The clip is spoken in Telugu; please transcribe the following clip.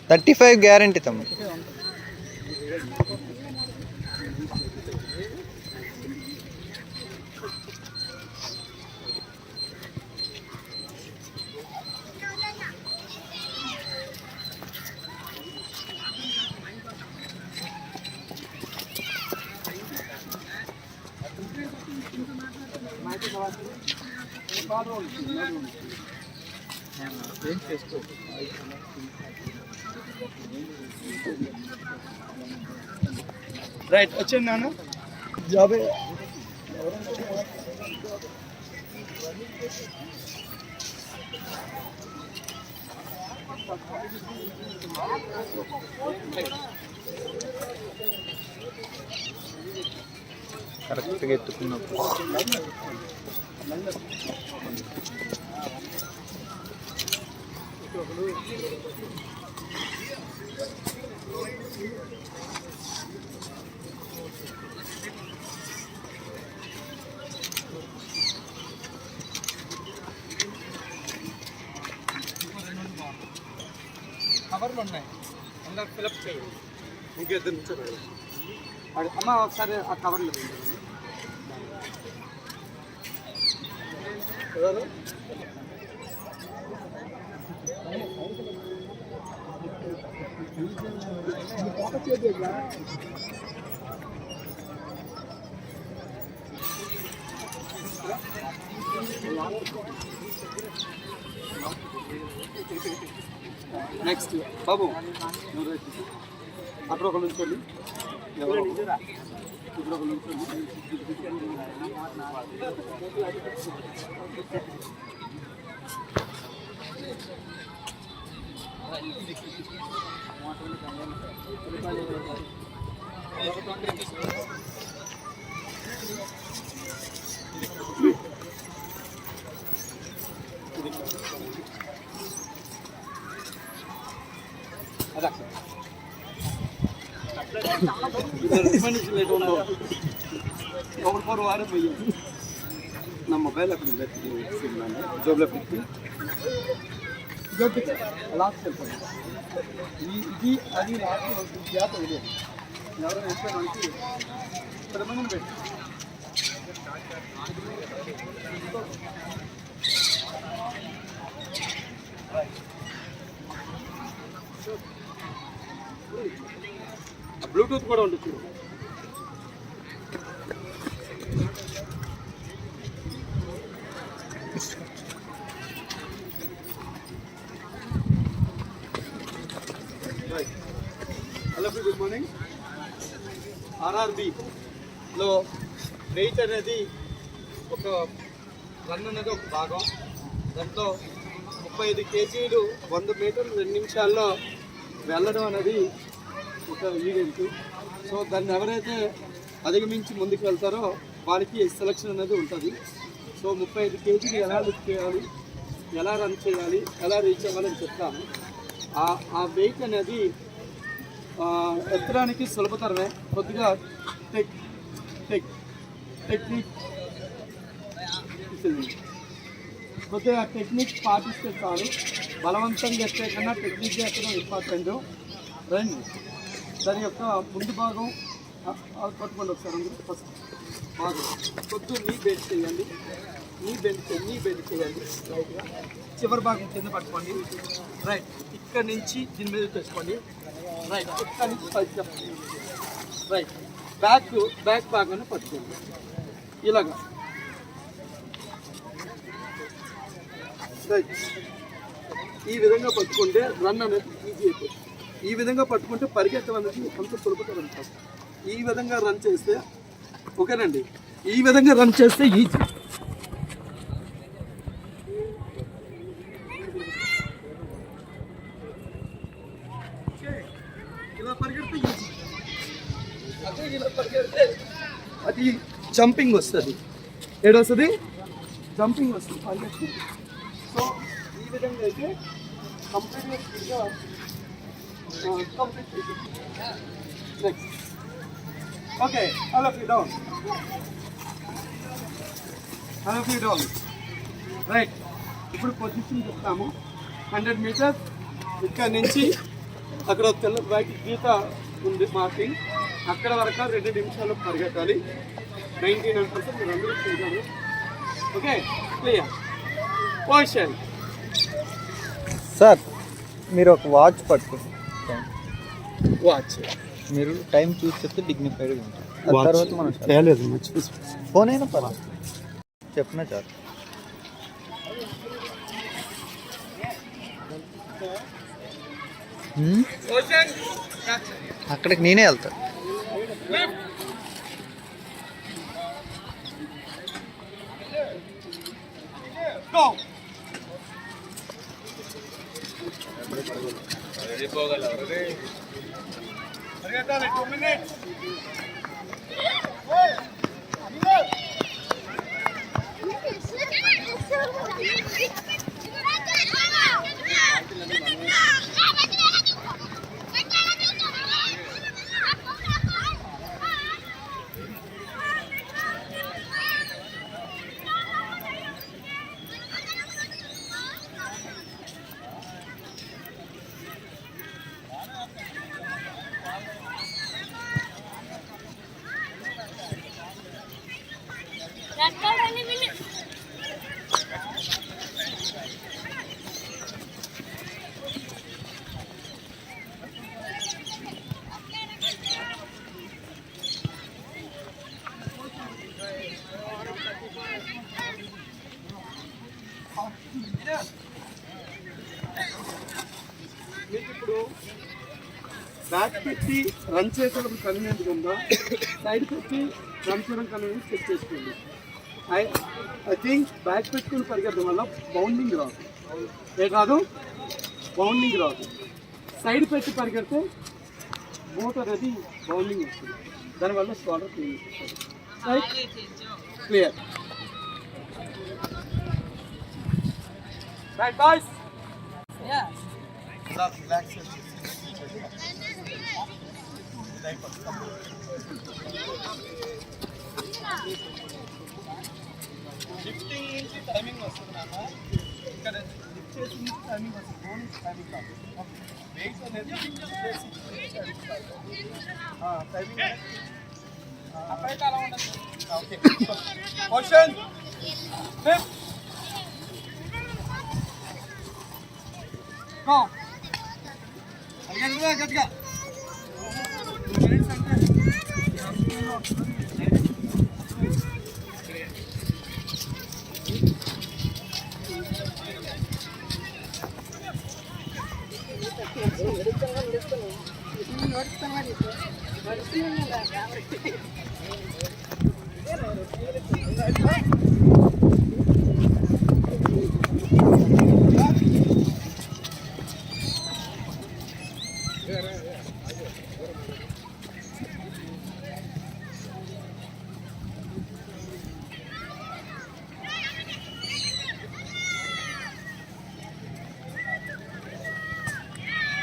$35 గ్యారంటీ తమ్ముడు. రైట్ వచ్చాను నాన్న జాబే కరెక్ట్గా ఎత్తుకున్నప్పుడు కవర్లు ఉన్నాయి అందరు ఫిలప్ చేయాలి. ఇంకేద్దరు నుంచోండి అమ్మ ఒకసారి ఆ కవర్లు నెక్స్ట్ బాబు అప్పుడు ఒక నుంచోండి, ఇప్పుడు ఒక నుంచోండి. ஒரு வாரம் பையன் நம்ம மொபைல் அப்படி ஜோப்ல பிடிச்சி లాస్ట్ ఇది అది లాస్ట్ గ్యాప్ ఇది ఎవరైనా వేస్తే మనకి 10 మందిని పెట్టి బ్లూటూత్ కూడా ఉండొచ్చు. Hello good morning. ఆర్ఆర్బిలో వెయిట్ అనేది ఒక రన్ అనేది ఒక భాగం. దాంట్లో 35 కేజీలు 100 మీటర్లు 2 నిమిషాల్లో వెళ్ళడం అనేది ఒక ఈవెంట్. సో దాన్ని ఎవరైతే అధిగమించి ముందుకు వెళ్తారో వాళ్ళకి సెలక్షన్ అనేది ఉంటుంది. సో 35 కేజీలు ఎలా లిఫ్ట్ చేయాలి, ఎలా రన్ చేయాలి, ఎలా రీచ్ అవ్వాలని చెప్తాను. ఆ వెయిట్ అనేది ఎత్తడానికి సులభతరమే. కొద్దిగా టెక్నిక్ కొద్దిగా టెక్నిక్ పాటిస్తే చాలు. బలవంతంగా ఎత్తే కన్నా టెక్నిక్గా ఎత్తడం ఇంపార్టెంట్. రండి దాని యొక్క ముందు భాగం పట్టుకోండి ఒకసారి. అందరూ ఫస్ట్ భాగం కొద్దు నీ బెండ్ చేయండి, నీ బెండ్ చేయండి రైట్గా. చివరి భాగం కింద పట్టుకోండి. రైట్ ఇక్కడ నుంచి దీని మీద తెచ్చుకోండి. రైట్ ఇక్కడ నుంచి పైకి చెప్పండి. రైట్ బ్యాక్ భాగాన్ని పట్టుకోండి ఇలాగా. రైట్ ఈ విధంగా పట్టుకుంటే రన్ అనేది ఈజీ అయిపోతుంది. ఈ విధంగా పట్టుకుంటే పరిగెత్తడం అనేది కొంత సులభతరం ఉంటుంది. ఈ విధంగా రన్ చేస్తే ఓకేనండి, ఈ విధంగా రన్ చేస్తే ఈజీ. ఇలా పరిగెడితే ఈజీ. అదే ఇలా పరిగెడితే అది జంపింగ్ వస్తుంది. ఏడొస్తుంది జంపింగ్ వస్తుంది పరిగెత్తి. సో ఈ విధంగా అయితే కంప్లీట్గా స్పీడ్గా కంప్లీట్ చేసి next Okay, all of you down. All of you down. Right. ఇప్పుడు పొజిషన్ చెప్తాము. 100 మీటర్స్ ఇక్కడ నుంచి అక్కడ తెల్ల వైట్ గీత ఉంది మార్కింగ్, అక్కడ వరకు 2 నిమిషాలు పరిగెత్తాలి. 99% మీరు అందరూ చూడాలి. Okay, clear. పొజిషన్. సార్ మీరు ఒక వాచ్ పట్టుకోండి. వాచ్ మీరు టైం చూసి చెప్తే డిగ్నిఫైడ్గా ఉంటుంది. ఆ తర్వాత మనం ఫోన్ అయినా పర్వాలేదు, చెప్పినా చాలు. అక్కడికి నేనే వెళ్తా. పరిగెత్తాలి 2 minutes. మీకు ఇప్పుడు బ్యాక్ పెట్టి రన్ చేసేటప్పుడు కన్వీనియంట్ ఉందా, సైడ్ పెట్టి రన్ చేయడం కన్వీనియంట్ చెక్ చేసుకోండి. ఐ థింక్ బ్యాక్ పెట్టుకుని పరిగెత్తడం వల్ల బౌండింగ్ రాదు. ఏ కాదు, బౌండింగ్ రాదు. సైడ్ పెట్టి పరిగెడితే మోటార్ అనేది బౌండింగ్ వస్తుంది, దానివల్ల స్టార్టర్ క్లీన్ వస్తుంది. Right, clear. Right boys. Yeah. Relax. 15 నుంచి టైమింగ్ వస్తుంది నాన్న. ఇక్కడ లిఫ్ట్ చేసి టైమింగ్ వస్తుంది, ఫోన్ టైమింగ్ కాదు. వెయిట్ అనేది టైమింగ్ అప్పుడైతే అలా ఉండదు. Okay, question go. అడిగారు గట్టిగా 2 minutes అంటే నడుస్తున్నాను